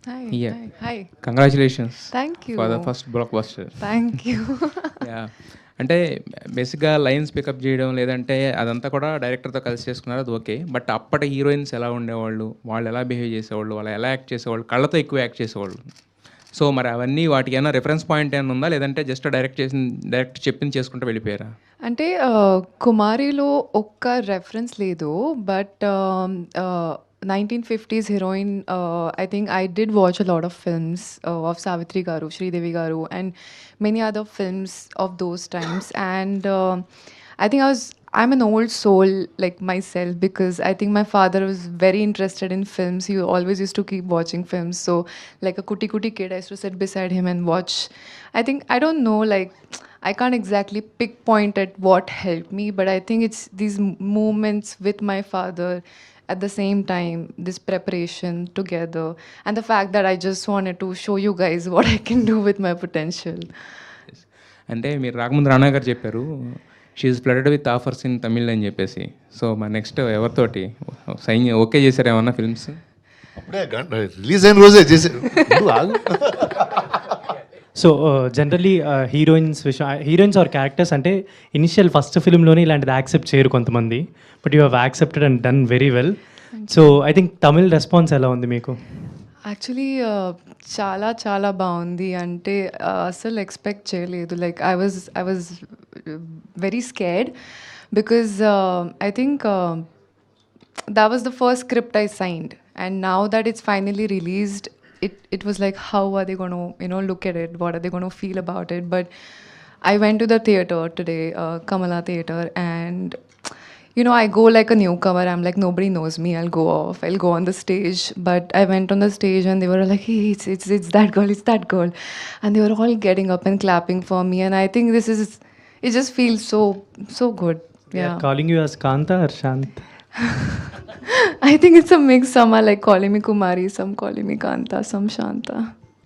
Hi, Yeah. hi, hi. Congratulations Thank for the you. First block buster. Thank you. Yeah! అంటే బేసిక్‌గా lines pickup జేయడం లేదంటే అదంతా కూడా డైరెక్టర్‌తో కలిసి చేసుకున్నారు అది ఓకే. బట్ అప్పటి హీరోయిన్స్ ఎలా ఉండేవాళ్ళు? వాళ్ళు ఎలా బిహేవ్ చేసేవాళ్ళు? వాళ్ళు ఎలా యాక్ట్ చేసేవాళ్ళు? కళ్ళతో ఎక్కువ యాక్ట్ చేసేవాళ్ళు. సో, మరి అవన్నీ వాటికేమైనా రిఫరెన్స్ పాయింట్ ఏమన్నా ఉందా? లేదంటే జస్ట్ డైరెక్ట్ చెప్పింది చేసుకుంటూ వెళ్ళిపోయారా? అంటే 'కుమారిలో' ఒక్క రెఫరెన్స్ లేదు. But 1950s heroine I think I did watch a lot of films of 'Savitri' గారు, 'శ్రీదేవి' గారు and many other films of those times. And I think I'm an old soul like myself because I think my father was very interested in films. He always used to keep watching films. So like a kuti kuti kid, I used to sit beside him and watch. I think I don't know like I can't exactly pinpoint at what helped me, but I think it's these moments with my father at the same time, this preparation together, and the fact that I just wanted to show you guys what I can do with my potential. అంటే మీరు రాకముందు రానా గారు చెప్పారు. She is flooded with offers in Tamil అని చెప్పేసి. So, మరి next ఎవరితోటి okay చేసారా ఏమన్నా ఫిల్మ్స్? అప్పుడే రిలీజ్ అయిన రోజే చేశారు. నువ్వు ఆగు. So generally heroines are characters అంటే ఇనిషియల్ ఫస్ట్ ఫిల్మ్లోనే ఇలాంటిది యాక్సెప్ట్ చేయరు కొంతమంది, but you have accepted and done very well. So I think Tamil response ఎలా ఉంది మీకు? యాక్చువల్లీ చాలా చాలా బాగుంది. అంటే అసలు ఎక్స్పెక్ట్ చేయలేదు. Like I was very scared because I think that was the first script I signed, and now that it's finally released, it was like, how are they going to look at it? What are they going to feel about it? But I went to the theater today, Kamala Theater, and I go like a newcomer. I'm like, nobody knows me. I'll go off. I'll go on the stage. But I went on the stage and they were like, hey, it's that girl. It's that girl. And they were all getting up and clapping for me. And I think it just feels so good. Yeah. Calling you as Kanta or Shanth? I think it's a mix. Some are like calling me Kumari, some calling me Kanta, some Shanta.